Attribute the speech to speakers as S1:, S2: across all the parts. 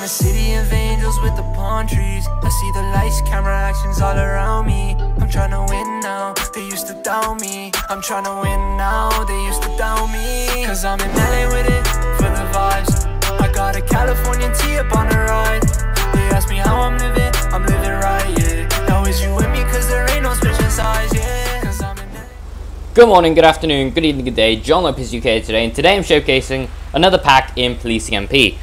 S1: the city of angels with the palm trees. I see the lights, camera actions all around me. I'm trying to win now, they used to doubt me. I'm trying to win now, they used to doubt me. Cause I'm in LA with it, for the vibes. I got a Californian tee up on the ride. They ask me how I'm living right, yeah. Now is you with me cause there ain't no switching sides, yeah. Cause I'm in LA.
S2: Good morning, good afternoon, good evening, good day. John Lopez UK today, and today I'm showcasing another pack in Policing MP.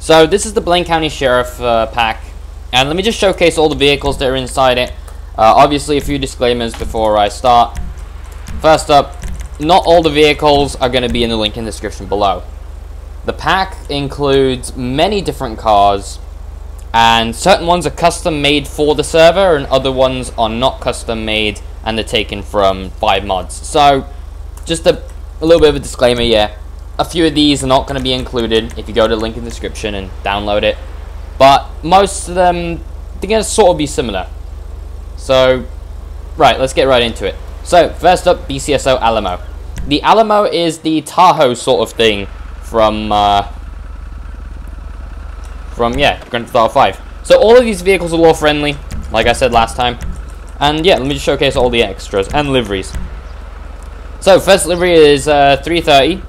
S2: So this is the Blaine County Sheriff pack, and let me just showcase all the vehicles that are inside it. Obviously a few disclaimers before I start. First up, not all the vehicles are going to be in the link in the description below. The pack includes many different cars, and certain ones are custom made for the server and other ones are not custom made and they're taken from FiveMods. So just a little bit of a disclaimer, yeah. A few of these are not going to be included if you go to the link in the description and download it. But most of them, they're going to sort of be similar. So, right, let's get right into it. So, first up, BCSO Alamo. The Alamo is the Tahoe sort of thing from Grand Theft Auto 5. So all of these vehicles are lore-friendly, like I said last time. And yeah, let me just showcase all the extras and liveries. So, first livery is 330.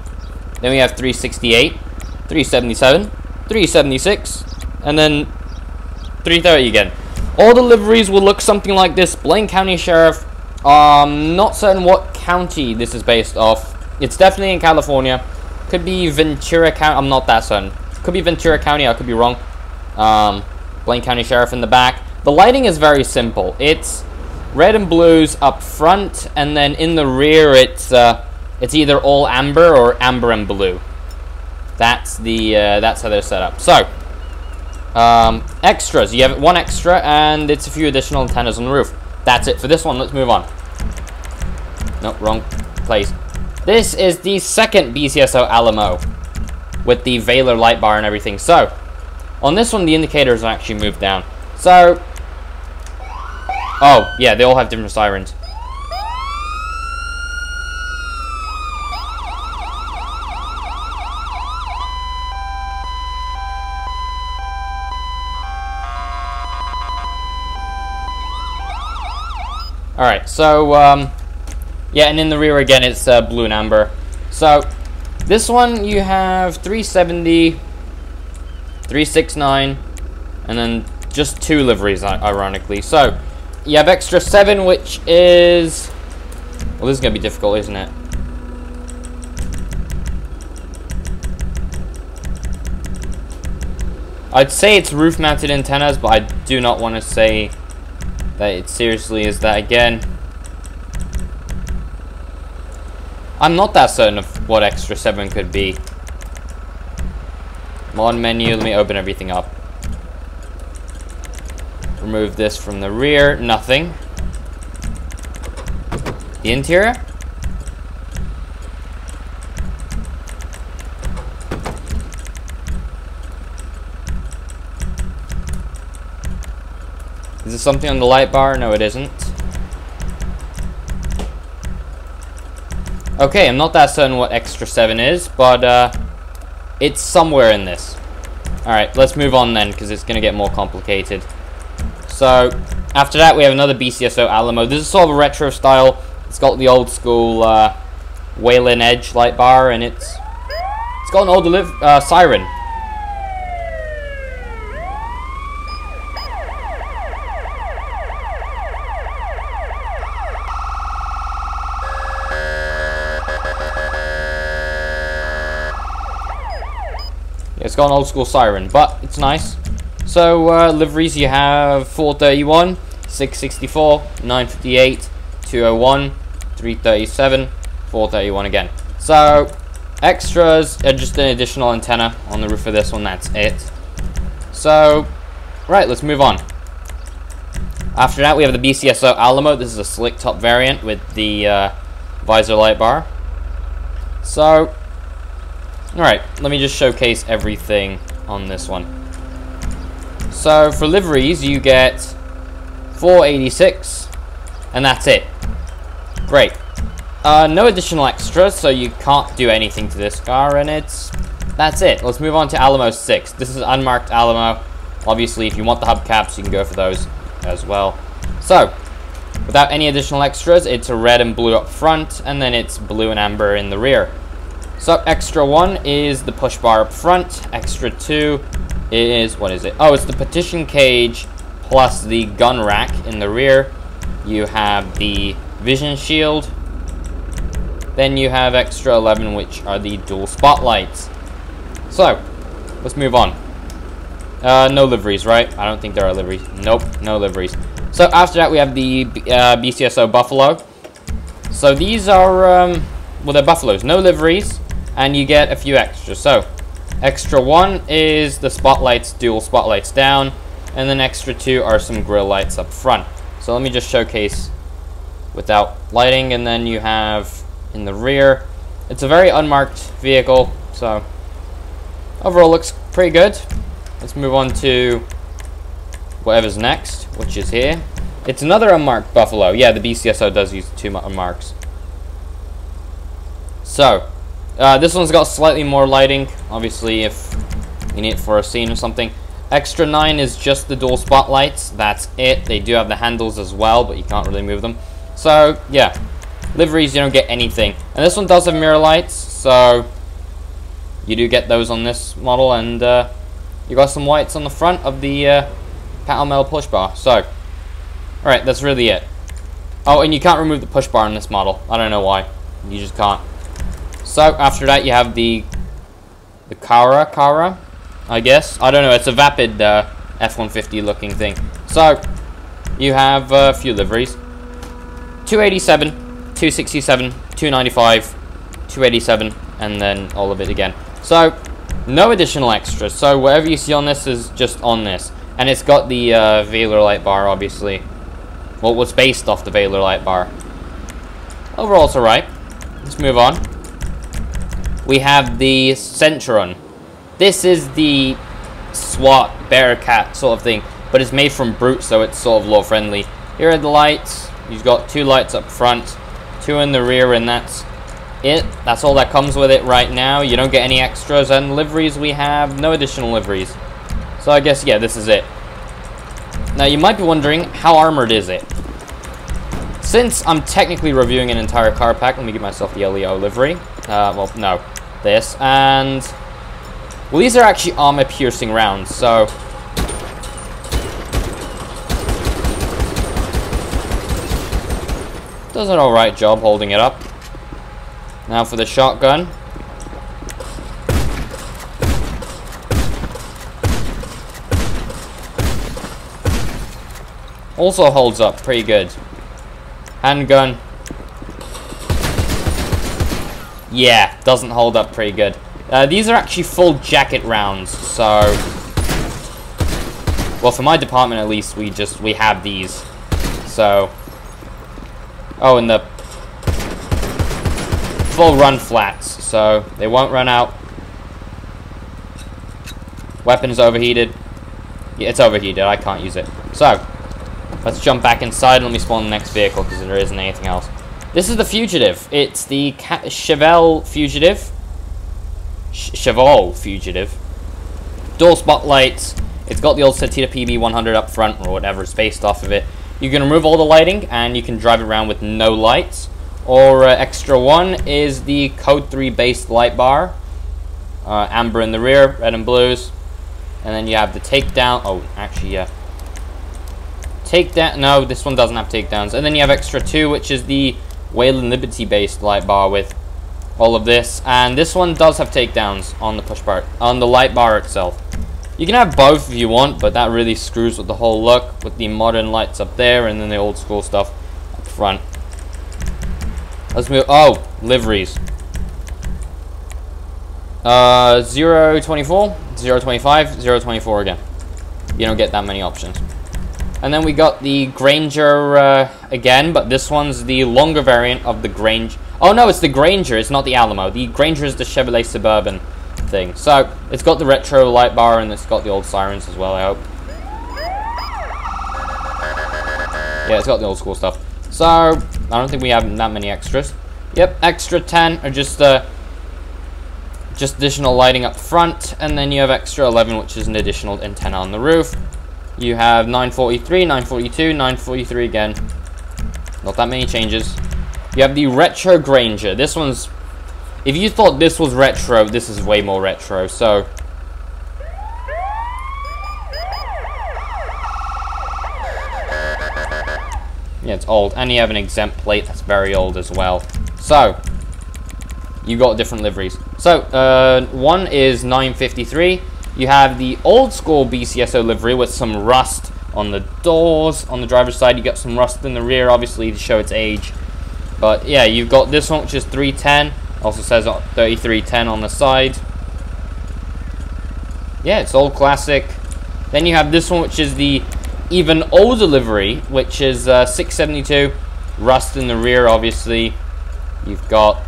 S2: Then we have 368, 377, 376, and then 330 again. All the liveries will look something like this. Blaine County Sheriff. Not certain what county this is based off. It's definitely in California. Could be Ventura County. I'm not that certain. Could be Ventura County. I could be wrong. Blaine County Sheriff in the back. The lighting is very simple. It's red and blues up front, and then in the rear it's either all amber or amber and blue. That's how they're set up. So, extras. You have one extra, and it's a few additional antennas on the roof. That's it for this one. Let's move on. Nope, wrong place. This is the second BCSO Alamo with the Veiler light bar and everything. So, on this one, the indicators are actually moved down. So, oh yeah, they all have different sirens. Alright, so, yeah, and in the rear again, it's blue and amber. So, this one you have 370, 369, and then just two liveries, ironically. So, you have extra 7, which is... well, this is going to be difficult, isn't it? I'd say it's roof-mounted antennas, but I do not want to say that it seriously is that again. I'm not that certain of what extra 7 could be. Mod menu, let me open everything up. Remove this from the rear, nothing. The interior? Is this something on the light bar? No, it isn't. Okay, I'm not that certain what extra 7 is, but it's somewhere in this. Alright, let's move on then, because it's going to get more complicated. So, after that, we have another BCSO Alamo. This is sort of a retro style. It's got the old school Wayland Edge light bar, and it's got an old siren. It's got an old school siren, but it's nice. So, liveries, you have 431, 664, 958, 201, 337, 431 again. So, extras are just an additional antenna on the roof of this one, that's it. So, right, let's move on. After that, we have the BCSO Alamo. This is a Slicktop variant with the visor light bar. So, alright, let me just showcase everything on this one. So, for liveries, you get 486, and that's it. Great. No additional extras, so you can't do anything to this car, and that's it. Let's move on to Alamo 6. This is unmarked Alamo. Obviously, if you want the hubcaps, you can go for those as well. So, without any additional extras, it's a red and blue up front, and then it's blue and amber in the rear. So, extra 1 is the push bar up front. Extra 2 is, what is it? Oh, it's the partition cage plus the gun rack in the rear. You have the vision shield. Then you have extra 11, which are the dual spotlights. So, let's move on. No liveries, right? I don't think there are liveries. Nope, no liveries. So after that, we have the BCSO Buffalo. So these are, well, they're Buffaloes. No liveries, and you get a few extras. So, extra 1 is the spotlights, dual spotlights down, and then extra 2 are some grille lights up front. So let me just showcase without lighting, and then you have in the rear. It's a very unmarked vehicle, so overall looks pretty good. Let's move on to whatever's next, which is here. It's another unmarked Buffalo. Yeah, the BCSO does use 2 unmarks. So, this one's got slightly more lighting, obviously if you need it for a scene or something. Extra 9 is just the dual spotlights. That's it. They do have the handles as well, but you can't really move them. So, yeah. Liveries, you don't get anything. And this one does have mirror lights, so you do get those on this model, and you got some whites on the front of the panel metal push bar. So, alright, that's really it. Oh, and you can't remove the push bar on this model. I don't know why. You just can't. So, after that, you have the Kara, I guess. I don't know, it's a vapid F-150 looking thing. So, you have a few liveries. 287, 267, 295, 287, and then all of it again. So, no additional extras. So, whatever you see on this is just on this. And it's got the Veiler light bar, obviously. Well, it was based off the Veiler light bar. Overall, it's alright. Let's move on. We have the Centron. This is the SWAT Bearcat sort of thing, but it's made from brute, so it's sort of lore-friendly. Here are the lights. You've got 2 lights up front, 2 in the rear, and that's it. That's all that comes with it right now. You don't get any extras, and liveries, we have no additional liveries. So I guess, yeah, this is it. Now, you might be wondering, how armored is it? Since I'm technically reviewing an entire car pack, let me give myself the LEO livery. Well, no, this, and well, these are actually armor-piercing rounds, so does an alright job holding it up. Now for the shotgun. Also holds up pretty good. Handgun. Yeah, doesn't hold up pretty good. These are actually full jacket rounds, so well, for my department at least, we have these. So, oh, and the full run flats, so they won't run out. Weapon is overheated. Yeah, it's overheated. I can't use it. So, let's jump back inside and let me spawn the next vehicle because there isn't anything else. This is the Fugitive. It's the Chevelle Fugitive. Chevelle Fugitive. Dual spotlights. It's got the old Satita PB100 up front, or whatever it's based off of it. You can remove all the lighting, and you can drive it around with no lights. Or extra 1 is the Code 3 based light bar. Amber in the rear, red and blues. And then you have the takedown. Oh, actually, yeah. Takedown. No, this one doesn't have takedowns. And then you have extra 2, which is the Wayland Liberty based light bar with all of this. And this one does have takedowns on the push bar, on the light bar itself. You can have both if you want, but that really screws with the whole look, with the modern lights up there and then the old school stuff up front. Let's move. Oh, liveries. 024, 025, 024 again. You don't get that many options. And then we got the Granger again, but this one's the longer variant of the Granger. Oh no, it's the Granger, it's not the Alamo. The Granger is the Chevrolet Suburban thing. So, it's got the retro light bar and it's got the old sirens as well, I hope. Yeah, it's got the old school stuff. So, I don't think we have that many extras. Yep, extra 10 are just additional lighting up front, and then you have extra 11, which is an additional antenna on the roof. You have 943, 942, 943 again. Not that many changes. You have the Retro Granger. This one's... If you thought this was retro, this is way more retro, so... Yeah, it's old. And you have an exempt plate that's very old as well. So, you got different liveries. So, one is 953. You have the old school BCSO livery with some rust on the doors. On the driver's side, you got some rust in the rear, obviously, to show its age. But, yeah, you've got this one, which is 310. Also says 3310 on the side. Yeah, it's old classic. Then you have this one, which is the even older livery, which is 672. Rust in the rear, obviously. You've got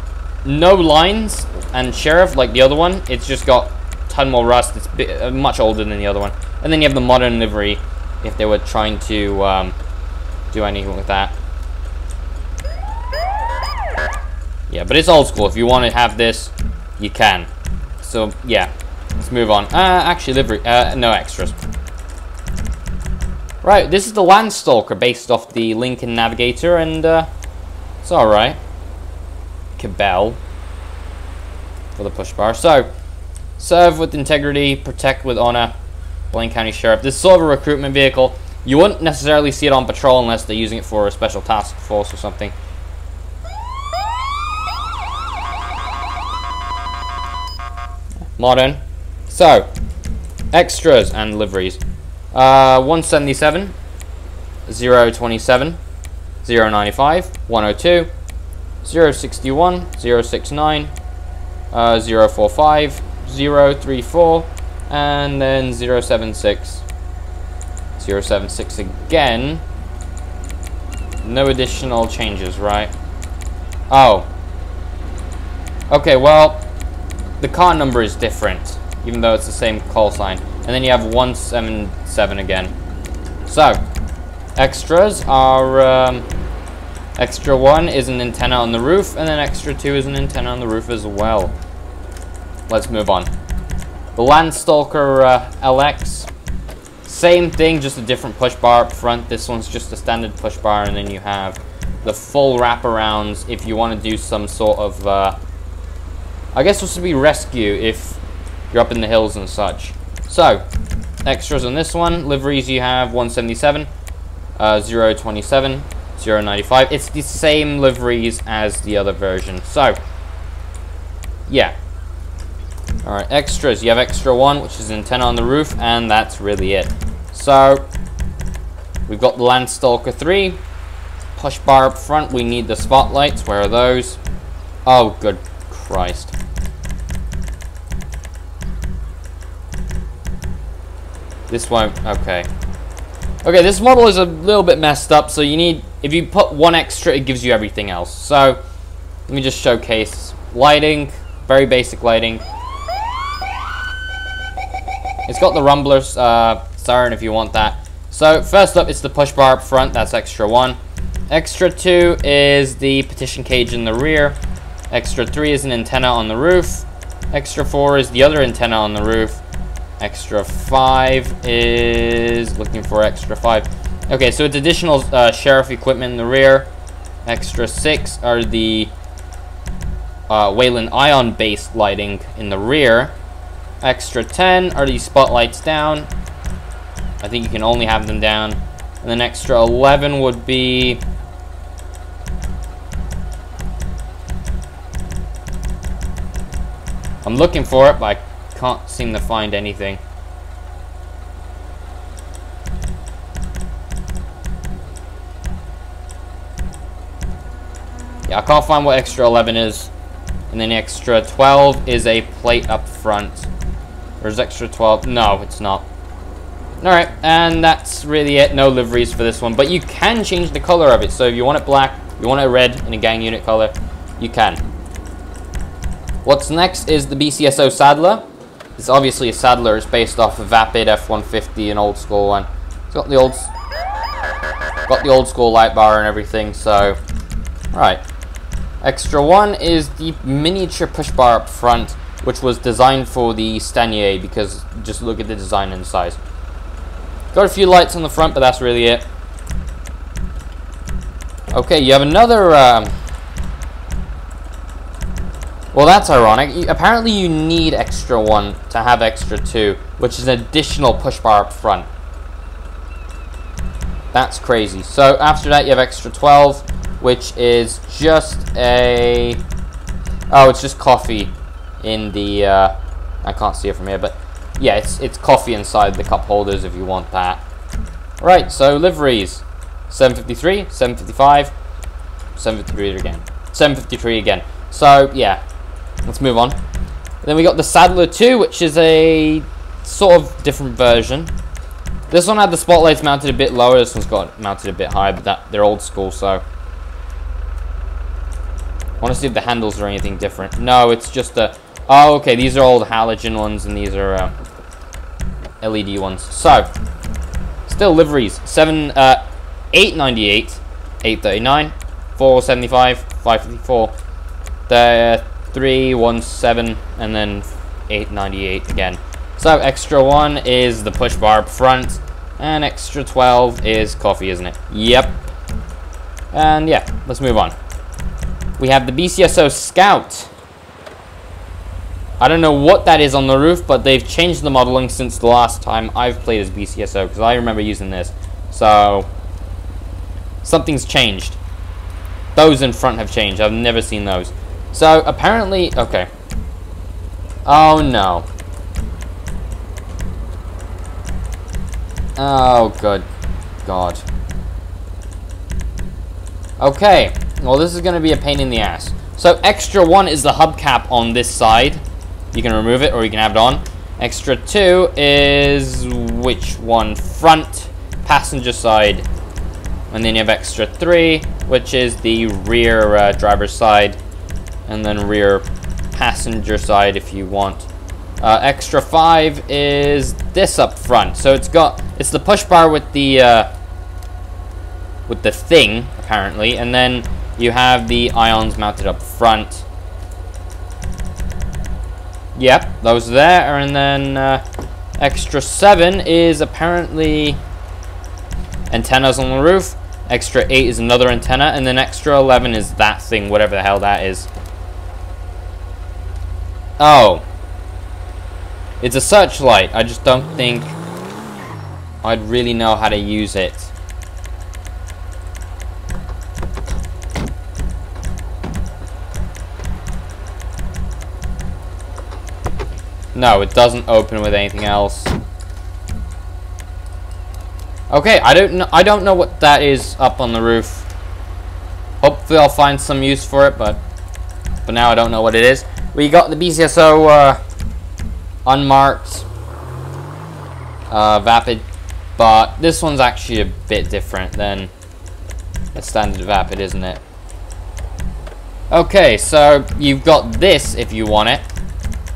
S2: no lines and sheriff like the other one. It's just got a ton more rust. It's much older than the other one. And then you have the modern livery, if they were trying to do anything with that. Yeah, but it's old school. If you want to have this, you can. So, yeah. Let's move on. Actually, livery. No extras. Right, this is the Landstalker based off the Lincoln Navigator, and it's alright. Cabell for the push bar. So, serve with integrity, protect with honor, Blaine County Sheriff. This is sort of a recruitment vehicle. You wouldn't necessarily see it on patrol unless they're using it for a special task force or something. Modern. So, extras and liveries. 177, 027, 095, 102, 061, 069, 045, 034, and then 076. 076 again. No additional changes, right? Oh. Okay, well, the car number is different, even though it's the same call sign. And then you have 177 again. So, extras are, extra 1 is an antenna on the roof, and then extra 2 is an antenna on the roof as well. Let's move on. The Landstalker LX, same thing, just a different push bar up front. This one's just a standard push bar, and then you have the full wraparounds if you want to do some sort of, I guess this would be rescue if you're up in the hills and such. So, extras on this one, liveries you have 177, 027, 095. It's the same liveries as the other version. So, yeah. Alright, extras. You have extra 1, which is an antenna on the roof, and that's really it. So, we've got the Landstalker 3. Push bar up front, we need the spotlights. Where are those? Oh, good Christ. This won't, okay. Okay, this model is a little bit messed up, so you need, if you put 1 extra, it gives you everything else. So, let me just showcase lighting, very basic lighting. It's got the rumbler siren if you want that. So, first up, it's the push bar up front, that's extra 1. Extra 2 is the petition cage in the rear. Extra 3 is an antenna on the roof. Extra 4 is the other antenna on the roof. Extra 5 is looking for extra 5. Okay, so it's additional sheriff equipment in the rear. Extra 6 are the Wayland Ion based lighting in the rear. Extra 10 are the spotlights down. I think you can only have them down. And then extra 11 would be I'm looking for it, but I can't seem to find anything. Yeah, I can't find what extra 11 is. And then extra 12 is a plate up front. Where's extra 12? No, it's not. Alright, and that's really it. No liveries for this one. But you can change the color of it. So if you want it black, you want it red in a gang unit color, you can. What's next is the BCSO Saddler. It's obviously a Saddler. It's based off of Vapid F-150, an old school one. It's got the old school light bar and everything, so... Right. Extra 1 is the miniature push bar up front, which was designed for the Stanier, because just look at the design and the size. Got a few lights on the front, but that's really it. Okay, you have another... Well, that's ironic. Apparently you need extra 1 to have extra 2, which is an additional push bar up front. That's crazy. So after that you have extra 12, which is just a... Oh, it's just coffee in the... I can't see it from here, but yeah, it's coffee inside the cup holders if you want that. Right, so liveries. 753, 755, 753 again. 753 again. So, yeah. Let's move on. Then we got the Saddler 2, which is a sort of different version. This one had the spotlights mounted a bit lower. This one's got mounted a bit higher, but they're old school, so... I want to see if the handles are anything different. No, it's just a... Oh, okay, these are old halogen ones, and these are LED ones. So, still liveries. 898, 839, 475, 554, 317, and then 898 again. So extra 1 is the push bar up front, and extra 12 is coffee, isn't it? Yep. And yeah, let's move on. We have the BCSO Scout. I don't know what that is on the roof, but they've changed the modeling since the last time I've played as BCSO, because I remember using this. So, something's changed. Those in front have changed. I've never seen those. So, apparently... Okay. Oh, no. Oh, good God. Okay. Well, this is going to be a pain in the ass. So, extra 1 is the hubcap on this side. You can remove it or you can have it on. Extra 2 is... Which one? Front passenger side. And then you have extra 3, which is the rear driver's side. And then rear passenger side if you want. Extra 5 is this up front. So it's the push bar with the thing, apparently. And then you have the ions mounted up front. Yep, those are there. And then extra 7 is apparently antennas on the roof. Extra 8 is another antenna. And then extra 11 is that thing, whatever the hell that is. Oh. It's a searchlight. I just don't think I'd really know how to use it. No, it doesn't open with anything else. Okay, I don't know what that is up on the roof. Hopefully I'll find some use for it, but for now I don't know what it is. We got the BCSO Unmarked Vapid, but this one's actually a bit different than a standard Vapid, isn't it? Okay, so you've got this if you want it.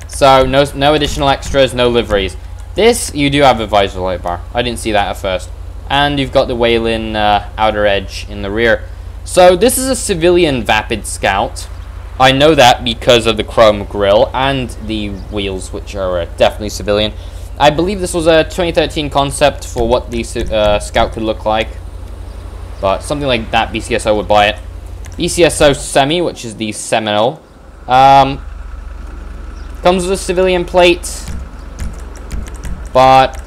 S2: So no additional extras, no liveries. This, you do have a visor light bar. I didn't see that at first. And you've got the Whalen outer edge in the rear. So this is a civilian Vapid Scout. I know that because of the chrome grille and the wheels, which are definitely civilian. I believe this was a 2013 concept for what the Scout could look like. But something like that, BCSO would buy it. BCSO Semi, which is the Seminole. Comes with a civilian plate. But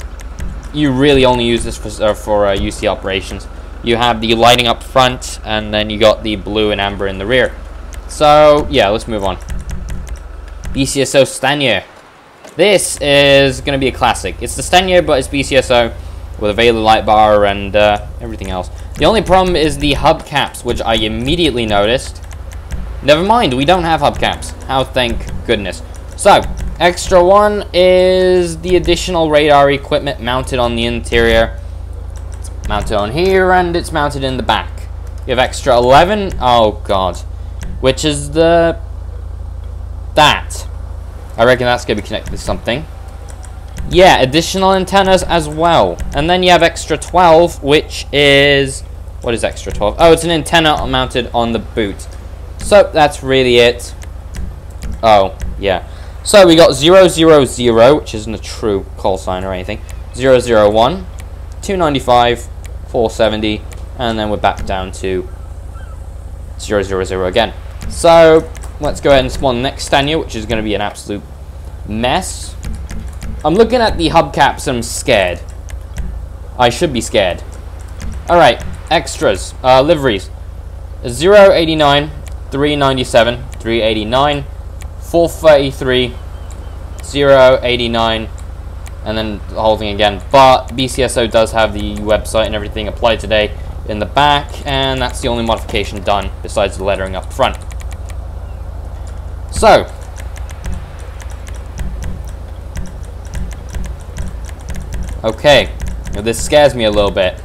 S2: you really only use this for UC operations. You have the lighting up front, and then you got the blue and amber in the rear. So, yeah, let's move on. BCSO Stanier. This is going to be a classic. It's the Stanier, but it's BCSO with a Vela light bar and everything else. The only problem is the hubcaps, which I immediately noticed. Never mind, we don't have hubcaps. How thank goodness. So, extra 1 is the additional radar equipment mounted on the interior. It's mounted on here, and it's mounted in the back. You have extra 11. Oh, God. Which is that. I reckon that's going to be connected to something. Yeah, additional antennas as well. And then you have extra 12, which is... What is extra 12? Oh, it's an antenna mounted on the boot. So that's really it. Oh, yeah. So we got 000, which isn't a true call sign or anything. 001, 295, 470, and then we're back down to 000 again. So let's go ahead and spawn the next stand here, which is going to be an absolute mess. I'm looking at the hubcaps and I'm scared. I should be scared. Alright, extras, liveries. 089, 397, 389, 433, 089, and then the whole thing again. But BCSO does have the website and everything applied today in the back, and that's the only modification done besides the lettering up front. So, okay, now this scares me a little bit.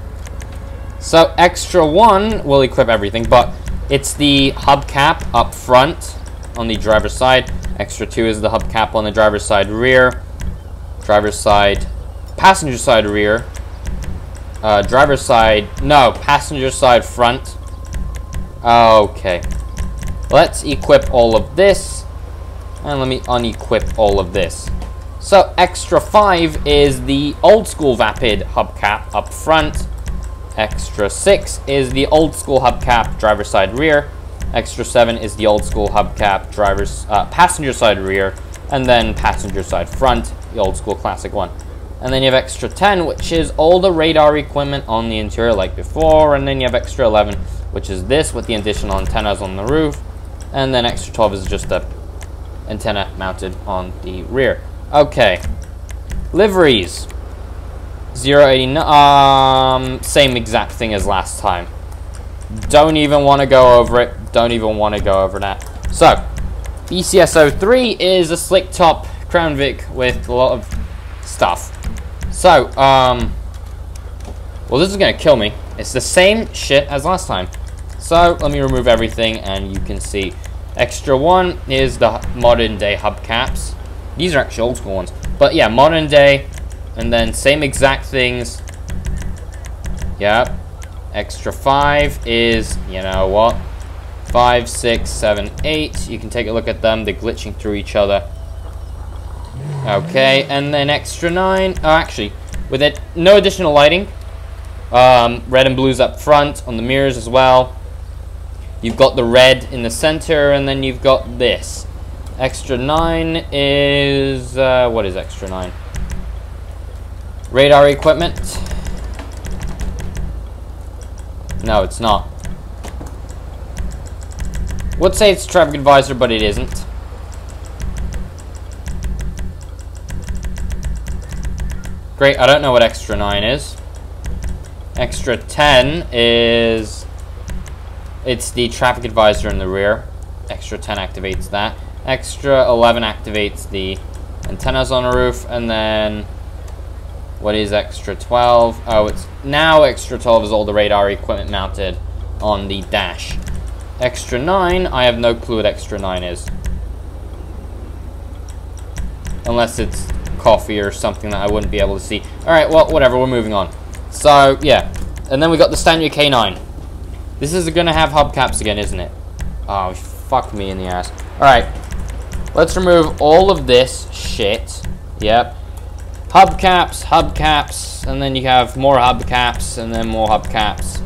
S2: So extra 1 will equip everything, but it's the hubcap up front on the driver's side. Extra 2 is the hubcap on the driver's side rear. Driver's side, passenger side rear. Driver's side, no, passenger side front. Okay. Let's equip all of this. And let me unequip all of this. So extra 5 is the old school Vapid hubcap up front. Extra 6 is the old school hubcap driver's side rear. Extra 7 is the old school hubcap driver's passenger side rear, and then passenger side front, the old school classic one. And then you have extra 10, which is all the radar equipment on the interior like before, and then you have extra 11, which is this with the additional antennas on the roof, and then extra 12 is just the antenna mounted on the rear. Okay, liveries. 089, same exact thing as last time. Don't even want to go over it. Don't even want to go over that. So, BCSO 3 is a Slicktop Crown Vic with a lot of stuff. So, well, this is going to kill me. It's the same shit as last time. So, let me remove everything and you can see. Extra 1 is the modern day hubcaps. These are actually old school ones. But yeah, modern day. And then same exact things. Yep. Extra 5 is, you know what? 5, 6, 7, 8. You can take a look at them. They're glitching through each other. Okay, and then extra 9. Oh, actually, with it, no additional lighting. Red and blues up front on the mirrors as well. You've got the red in the center, and then you've got this. Extra 9 is, what is extra 9? Radar equipment. No, it's not. Would say it's traffic advisor, but it isn't. Great, I don't know what extra 9 is. Extra 10 is... it's the traffic advisor in the rear. Extra 10 activates that. Extra 11 activates the antennas on the roof, and then... what is extra 12? Oh, it's now extra 12 is all the radar equipment mounted on the dash. Extra 9, I have no clue what extra 9 is. Unless it's coffee or something that I wouldn't be able to see. Alright, well, whatever, we're moving on. So, yeah. And then we got the standard K9. This is going to have hubcaps again, isn't it? Oh, fuck me in the ass. Alright. Let's remove all of this shit. Yep. Hubcaps, and then you have more hubcaps, and then more hubcaps.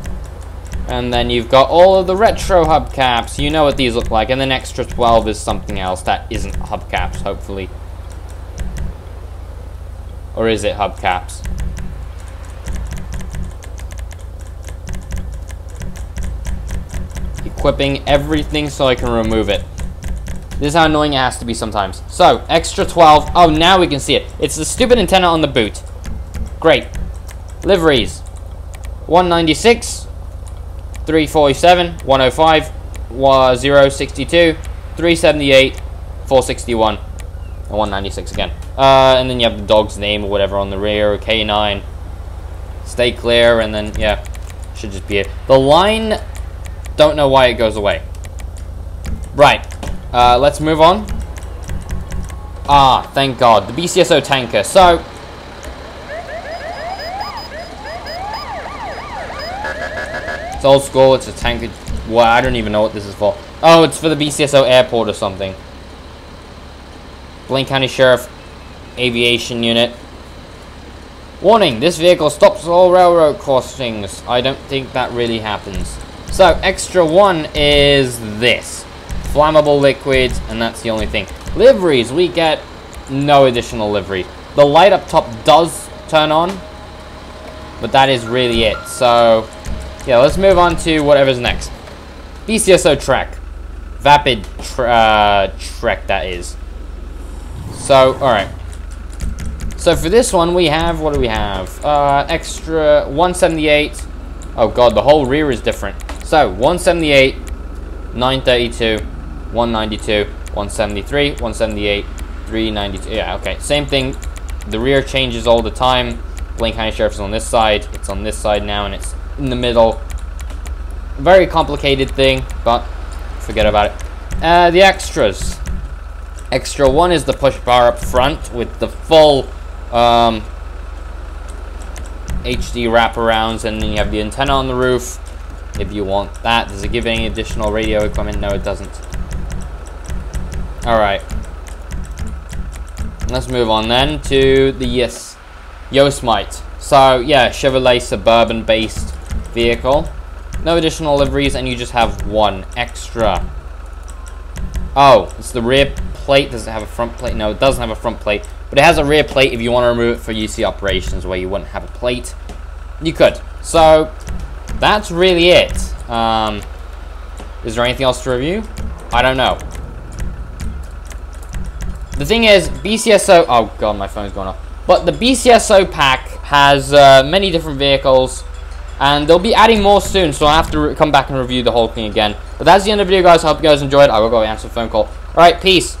S2: And then you've got all of the retro hubcaps. You know what these look like. And then extra 12 is something else that isn't hubcaps, hopefully. Or is it hubcaps? Equipping everything so I can remove it. This is how annoying it has to be sometimes. So, extra 12. Oh, now we can see it. It's the stupid antenna on the boot. Great. Liveries. 196, 347, 105, 062, 378, 461, and 196 again. And then you have the dog's name or whatever on the rear, K9. Stay clear, and then, yeah, should just be it. The line, don't know why it goes away. Right. Let's move on. Ah, thank God. The BCSO tanker. So, it's old school. It's a tanker Well, I don't even know what this is for. Oh, it's for the BCSO airport or something. Blaine County Sheriff Aviation Unit. Warning, this vehicle stops all railroad crossings. I don't think that really happens. So, extra one is this. Flammable liquids, and that's the only thing. Liveries, we get no additional livery. The light up top does turn on, but that is really it. So, yeah, let's move on to whatever's next. BCSO Trek. Vapid Trek, that is. So, alright. So for this one, we have, what do we have? Extra 178. Oh god, the whole rear is different. So, 178, 932, 192, 173, 178, 392. Yeah, okay. Same thing. The rear changes all the time. Blaine County Sheriff is on this side. It's on this side now, and it's in the middle. Very complicated thing, but forget about it. The extras. Extra one is the push bar up front with the full HD wraparounds, and then you have the antenna on the roof if you want that. Does it give any additional radio equipment? No, it doesn't. Alright. Let's move on then to the Yosemite. So, yeah, Chevrolet Suburban based vehicle. No additional liveries, and you just have one extra. Oh, it's the rear plate. Does it have a front plate? No, it doesn't have a front plate. But it has a rear plate if you want to remove it for UC operations where you wouldn't have a plate. You could. So, that's really it. Is there anything else to review? I don't know. The thing is, BCSO... Oh, God, my phone's going off. But the BCSO pack has many different vehicles. And they'll be adding more soon, so I'll have to come back and review the whole thing again. But that's the end of the video, guys. I hope you guys enjoyed. I will go answer the phone call. Alright, peace.